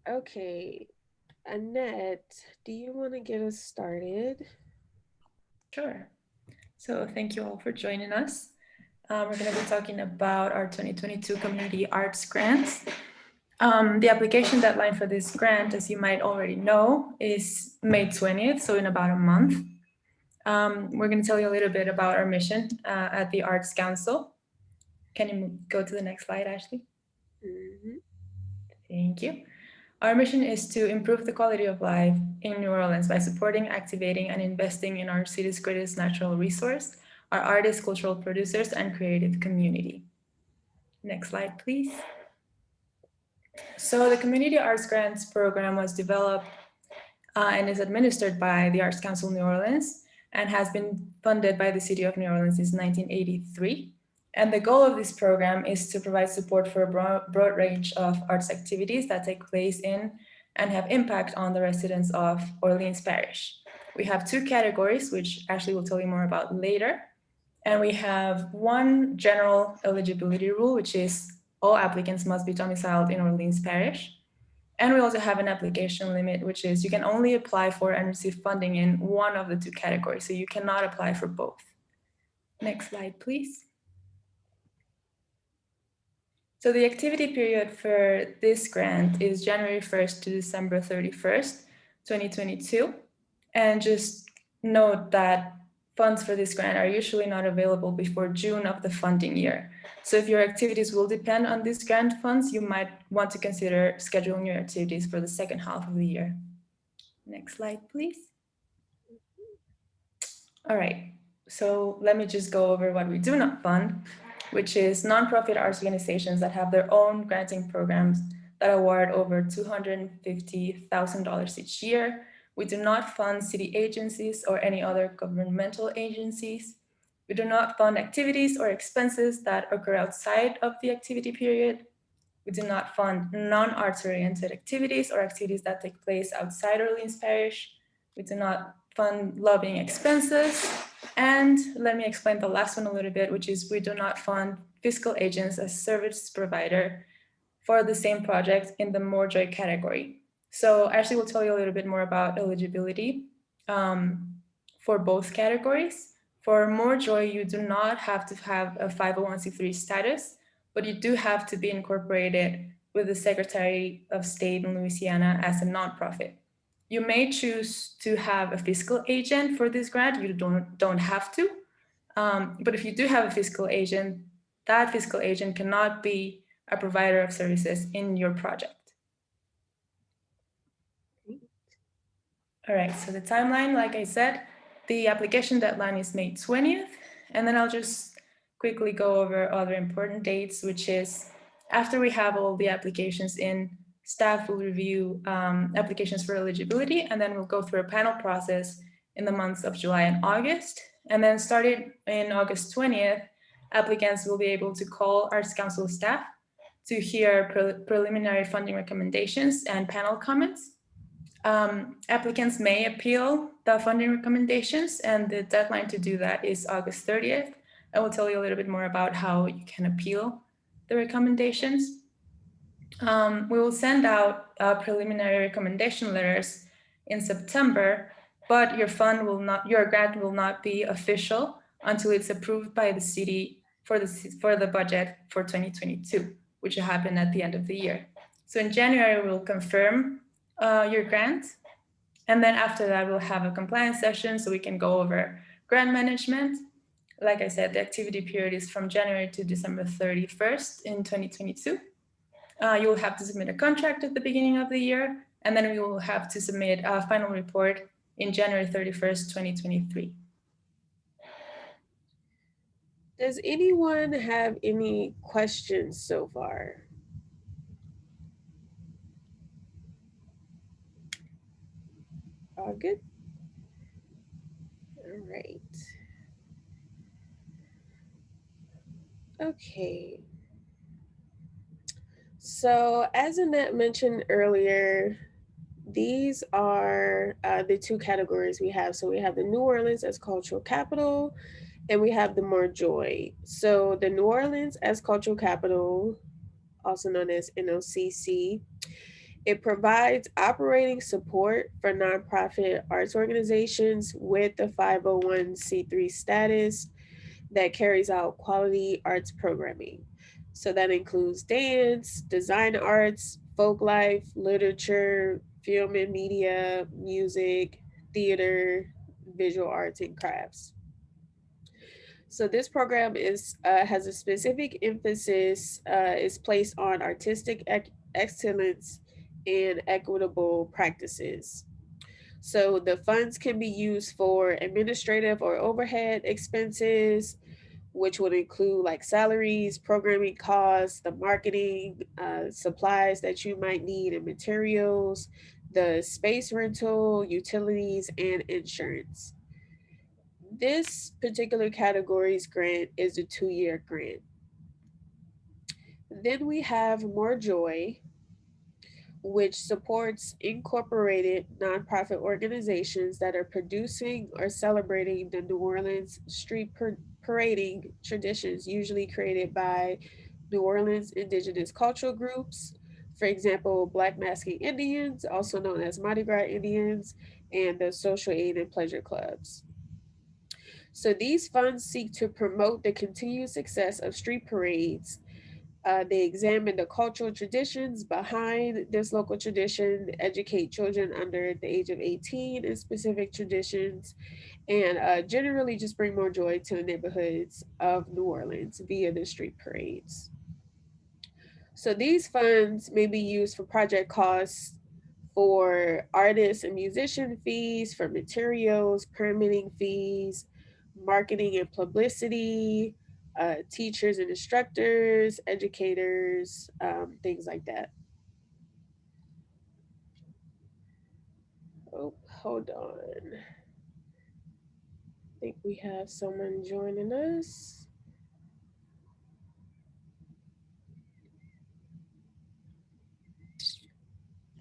Okay, Annette, do you want to get us started? Sure. So thank you all for joining us. We're going to be talking about our 2022 Community Arts Grants. The application deadline for this grant, as you might already know, is May 20th, so in about a month. We're going to tell you a little bit about our mission at the Arts Council. Can you go to the next slide, Ashley? Mhm. Thank you. Our mission is to improve the quality of life in New Orleans by supporting, activating, and investing in our city's greatest natural resource, our artists, cultural producers, and creative community. Next slide, please. So the Community Arts Grants Program was developed and is administered by the Arts Council New Orleans and has been funded by the City of New Orleans since 1983. And the goal of this program is to provide support for a broad range of arts activities that take place in and have impact on the residents of Orleans Parish. We have two categories, which Ashley will tell you more about later. And we have one general eligibility rule, which is all applicants must be domiciled in Orleans Parish. And we also have an application limit, which is you can only apply for and receive funding in one of the two categories. So you cannot apply for both. Next slide, please. So the activity period for this grant is January 1st to December 31st, 2022. And just note that funds for this grant are usually not available before June of the funding year. So if your activities will depend on these grant funds, you might want to consider scheduling your activities for the second half of the year. Next slide, please. All right, so let me just go over what we do not fund, which is nonprofit arts organizations that have their own granting programs that award over $250,000 each year. We do not fund city agencies or any other governmental agencies. We do not fund activities or expenses that occur outside of the activity period. We do not fund non-arts oriented activities or activities that take place outside Orleans Parish. We do not fund lobbying expenses. And let me explain the last one a little bit, which is we do not fund fiscal agents as service provider for the same project in the More Joy category. So Ashley will tell you a little bit more about eligibility for both categories. For More Joy, you do not have to have a 501c3 status, but you do have to be incorporated with the Secretary of State in Louisiana as a nonprofit. You may choose to have a fiscal agent for this grant. You don't have to. But if you do have a fiscal agent, that fiscal agent cannot be a provider of services in your project. All right, so the timeline, like I said, the application deadline is May 20th. And then I'll just quickly go over other important dates, which is after we have all the applications in, staff will review applications for eligibility, and then we'll go through a panel process in the months of July and August. And then starting in August 20th, applicants will be able to call Arts Council staff to hear preliminary funding recommendations and panel comments. Applicants may appeal the funding recommendations, and the deadline to do that is August 30th. I will tell you a little bit more about how you can appeal the recommendations. We will send out preliminary recommendation letters in September, but your grant will not be official until it's approved by the city for the budget for 2022, which will happen at the end of the year. So in January, we'll confirm your grant. And then after that, we'll have a compliance session so we can go over grant management. Like I said, the activity period is from January to December 31st in 2022. You will have to submit a contract at the beginning of the year, and then we will have to submit a final report in January 31st, 2023. Does anyone have any questions so far? All good? All right. Okay. So, as Annette mentioned earlier, these are the two categories we have. So, we have the New Orleans as cultural capital, and we have the More Joy. So, the New Orleans as cultural capital, also known as NOCC, It provides operating support for nonprofit arts organizations with the 501c3 status that carries out quality arts programming. So that includes dance, design arts, folk life, literature, film and media, music, theater, visual arts, and crafts. So this program is has a specific emphasis is placed on artistic excellence and equitable practices. So the funds can be used for administrative or overhead expenses, which would include like salaries, programming costs, the marketing, supplies that you might need, and materials, the space rental, utilities, and insurance. This particular category's grant is a 2-year grant. Then we have More Joy, which supports incorporated nonprofit organizations that are producing or celebrating the New Orleans street parading traditions, usually created by New Orleans indigenous cultural groups. For example, Black Masking Indians, also known as Mardi Gras Indians, and the social aid and pleasure clubs. So these funds seek to promote the continued success of street parades. They examine the cultural traditions behind this local tradition, educate children under the age of 18 in specific traditions, and generally just bring more joy to the neighborhoods of New Orleans via the street parades. So these funds may be used for project costs, for artists and musician fees, for materials, permitting fees, marketing and publicity, teachers and instructors, educators, things like that. Oh, hold on. I think we have someone joining us.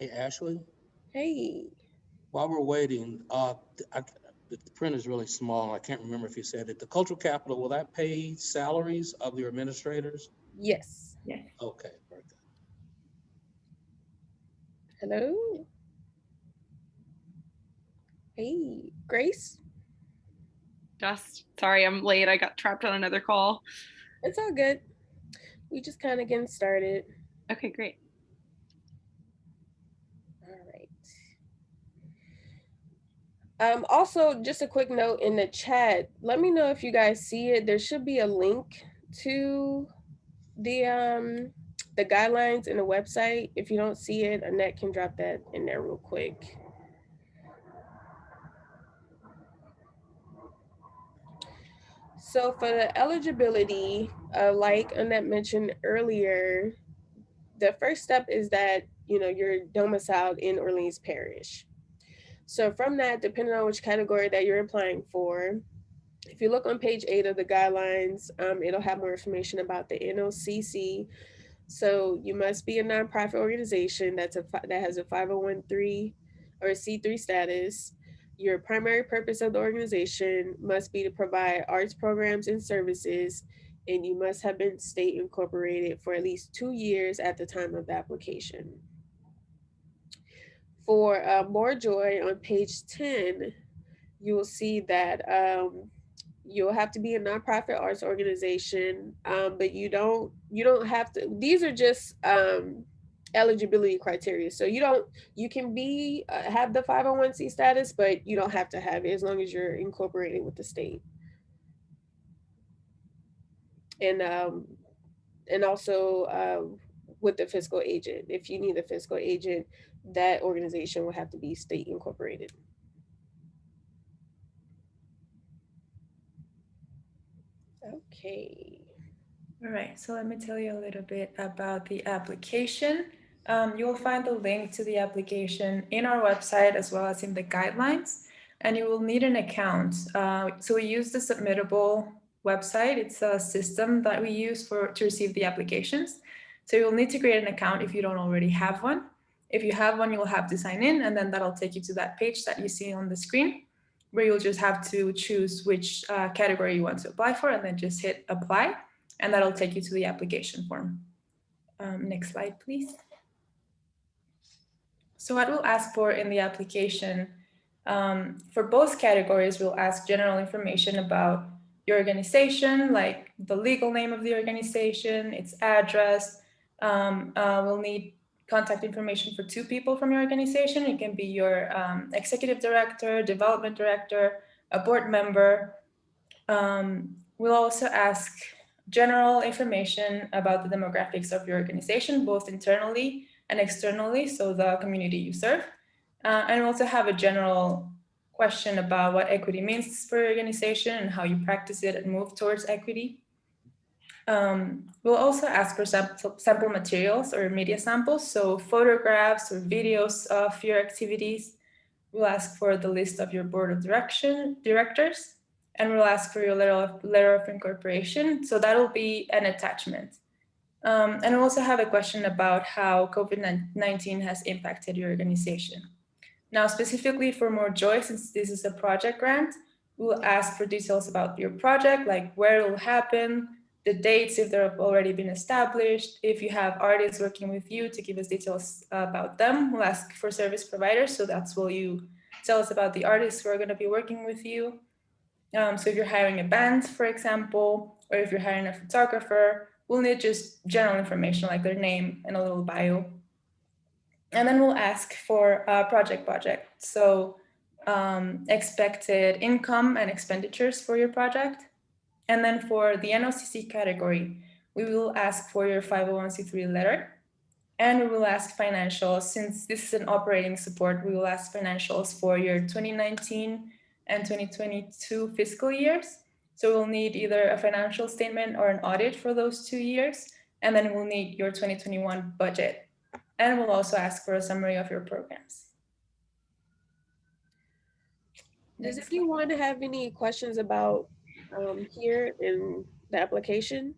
Hey, Ashley, Hey, while we're waiting, the print is really small. I can't remember if you said it. The cultural capital, will that pay salaries of your administrators? yes. Yes. Okay, very good. Hello. Hey, Grace. Just sorry, I'm late. I got trapped on another call. It's all good. We just kind of getting started. Okay, great. All right. Also, just a quick note in the chat. Let me know if you guys see it. There should be a link to the guidelines in the website. If you don't see it, Annette can drop that in there real quick. So for the eligibility, like Annette mentioned earlier, the first step is that you're domiciled in Orleans Parish. So from that, depending on which category that you're applying for, if you look on page 8 of the guidelines, it'll have more information about the NOCC. So you must be a nonprofit organization that has a 501(c)(3) or C3 status. Your primary purpose of the organization must be to provide arts programs and services, and you must have been state incorporated for at least 2 years at the time of the application. For More Joy on page 10, you will see that you'll have to be a nonprofit arts organization, but you don't have to. These are just eligibility criteria. So you can be have the 501(c) status, but you don't have to have it as long as you're incorporated with the state. And also with the fiscal agent. If you need a fiscal agent, that organization will have to be state incorporated. Okay. All right, so let me tell you a little bit about the application. You'll find the link to the application in our website as well as in the guidelines, and you will need an account. So we use the Submittable website. It's a system that we use to receive the applications. So you'll need to create an account if you don't already have one. If you have one, you'll have to sign in, and then that'll take you to that page that you see on the screen, where you'll just have to choose which category you want to apply for, and then just hit apply, and that'll take you to the application form. Next slide, please. So what we'll ask for in the application, for both categories, we'll ask general information about your organization, like the legal name of the organization, its address. We'll need contact information for 2 people from your organization. It can be your executive director, development director, a board member. We'll also ask general information about the demographics of your organization, both internally and externally, so the community you serve. And we also have a general question about what equity means for your organization and how you practice it and move towards equity. We'll also ask for sample materials or media samples, so photographs or videos of your activities. We'll ask for the list of your board of directors, and we'll ask for your letter of incorporation. So that'll be an attachment. And we'll also have a question about how COVID-19 has impacted your organization. Now, specifically for More Joy, since this is a project grant, we'll ask for details about your project, like where it will happen, the dates if they've already been established, if you have artists working with you to give us details about them. We'll ask for service providers, so that's where you tell us about the artists who are going to be working with you. So if you're hiring a band, for example, or if you're hiring a photographer, we'll need just general information like their name and a little bio. And then we'll ask for a project budget. So expected income and expenditures for your project. And then for the NOCC category, we will ask for your 501c3 letter. And we will ask financials. Since this is an operating support, we will ask financials for your 2019 and 2022 fiscal years. So we'll need either a financial statement or an audit for those 2 years. And then we'll need your 2021 budget. And we'll also ask for a summary of your programs. Does anyone have any questions about here in the application?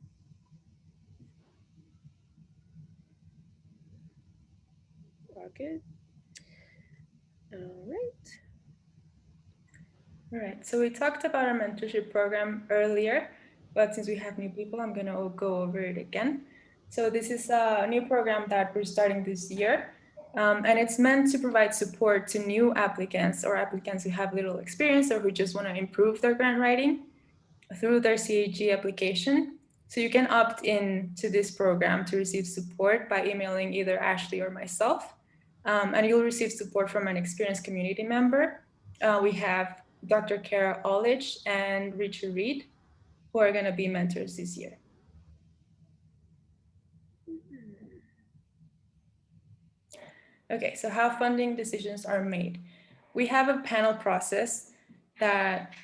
All good. All right. All right, so we talked about our mentorship program earlier, but since we have new people, I'm going to go over it again. So this is a new program that we're starting this year, and it's meant to provide support to new applicants or applicants who have little experience or who just want to improve their grant writing through their CAG application. So you can opt in to this program to receive support by emailing either Ashley or myself, and you'll receive support from an experienced community member. We have Dr. Kara Olich and Richard Reed, who are going to be mentors this year. Okay, so how funding decisions are made. We have a panel process that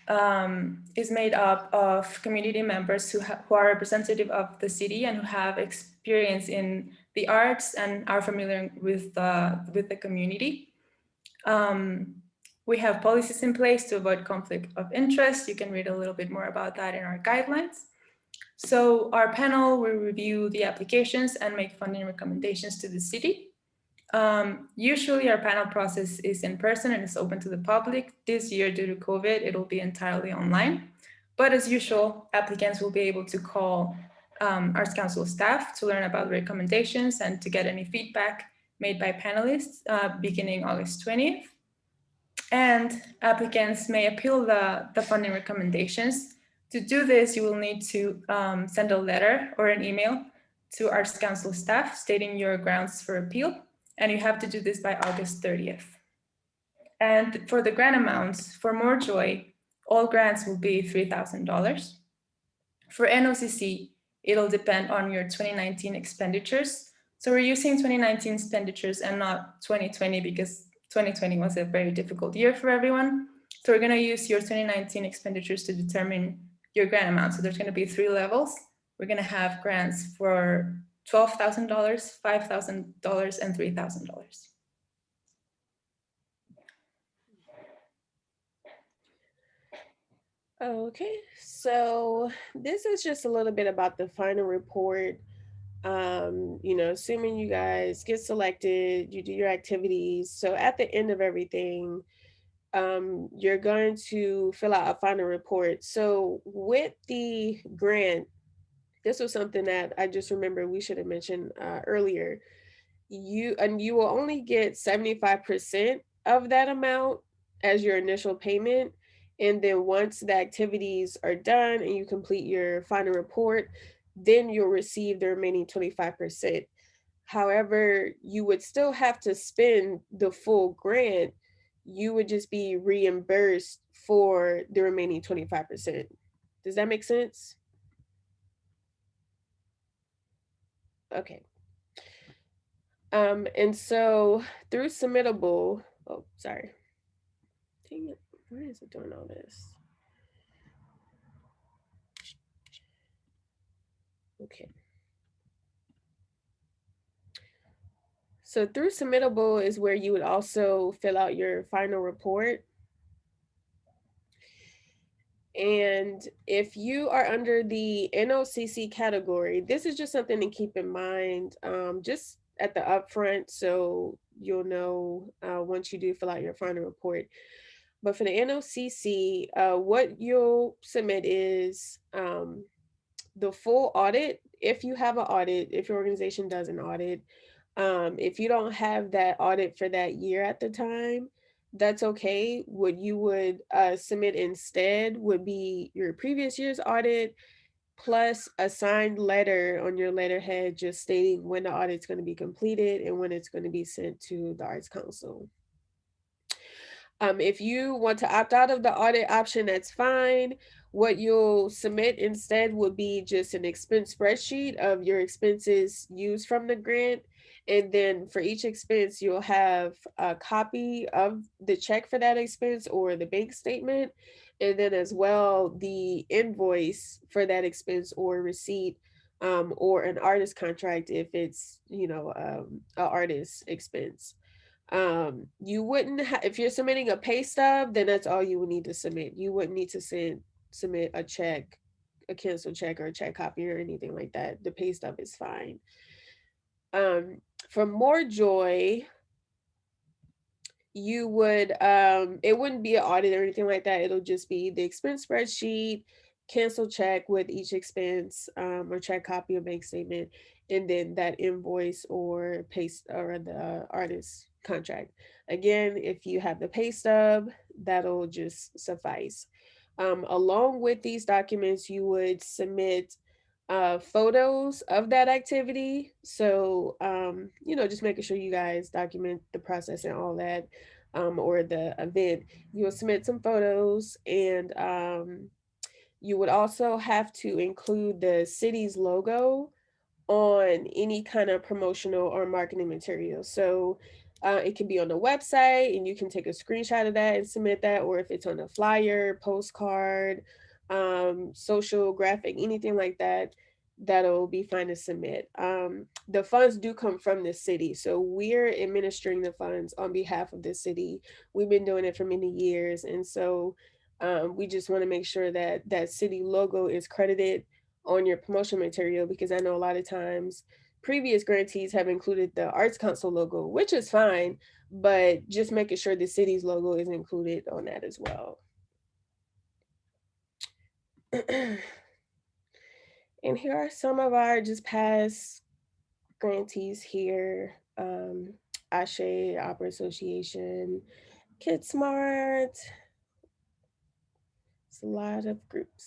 is made up of community members who are representative of the city and who have experience in the arts and are familiar with the community. We have policies in place to avoid conflict of interest. You can read a little bit more about that in our guidelines. So our panel will review the applications and make funding recommendations to the city. Usually our panel process is in person and is open to the public. This year, due to COVID, it'll be entirely online. But as usual, applicants will be able to call Arts Council staff to learn about recommendations and to get any feedback made by panelists beginning August 20th. And applicants may appeal the funding recommendations. To do this, you will need to send a letter or an email to Arts Council staff stating your grounds for appeal. And you have to do this by August 30th. And for the grant amounts, for More Joy, all grants will be $3,000. For NOCC, it'll depend on your 2019 expenditures. So we're using 2019 expenditures and not 2020 because 2020 was a very difficult year for everyone. So we're going to use your 2019 expenditures to determine your grant amount. So there's going to be 3 levels. We're going to have grants for $12,000, $5,000, and $3,000. Okay, so this is just a little bit about the final report. Assuming you guys get selected, you do your activities. So at the end of everything, you're going to fill out a final report. So with the grant, this was something that I just remember we should have mentioned earlier. you will only get 75% of that amount as your initial payment. And then once the activities are done and you complete your final report, then you'll receive the remaining 25%. However, you would still have to spend the full grant. You would just be reimbursed for the remaining 25%. Does that make sense? Okay. And so through submittable, oh, sorry. Dang it. Why is it doing all this? Okay. So through submittable is where you would also fill out your final report. And if you are under the NOCC category, this is just something to keep in mind, just at the upfront, so you'll know once you do fill out your final report. But for the NOCC, what you'll submit is the full audit. If you have an audit, if your organization does an audit, if you don't have that audit for that year at the time, that's okay. What you would submit instead would be your previous year's audit plus a signed letter on your letterhead just stating when the audit's going to be completed and when it's going to be sent to the Arts Council. If you want to opt out of the audit option, that's fine. What you'll submit instead would be just an expense spreadsheet of your expenses used from the grant. And then for each expense, you'll have a copy of the check for that expense or the bank statement. And then as well, the invoice for that expense or receipt, or an artist contract if it's, an artist expense. You wouldn't if you're submitting a pay stub, then that's all you would need to submit. You wouldn't need to submit a check, a cancel check or a check copy or anything like that. The pay stub is fine. For more joy, you would it wouldn't be an audit or anything like that. It'll just be the expense spreadsheet, cancel check with each expense, or check copy or bank statement, and then that invoice or paste or the artist contract. Again, if you have the pay stub, that'll just suffice. Along with these documents, you would submit photos of that activity. So, just making sure you guys document the process and all that, or the event. You will submit some photos, and you would also have to include the city's logo on any kind of promotional or marketing material. So it can be on the website and you can take a screenshot of that and submit that, or if it's on a flyer, postcard, social graphic, anything like that, that'll be fine to submit. The funds do come from the city. So we're administering the funds on behalf of the city. We've been doing it for many years. And so we just want to make sure that that city logo is credited on your promotion material, because I know a lot of times previous grantees have included the Arts Council logo, which is fine, but just making sure the city's logo is included on that as well. And here are some of our just past grantees here. Ashe Opera Association, Kid Smart. It's a lot of groups.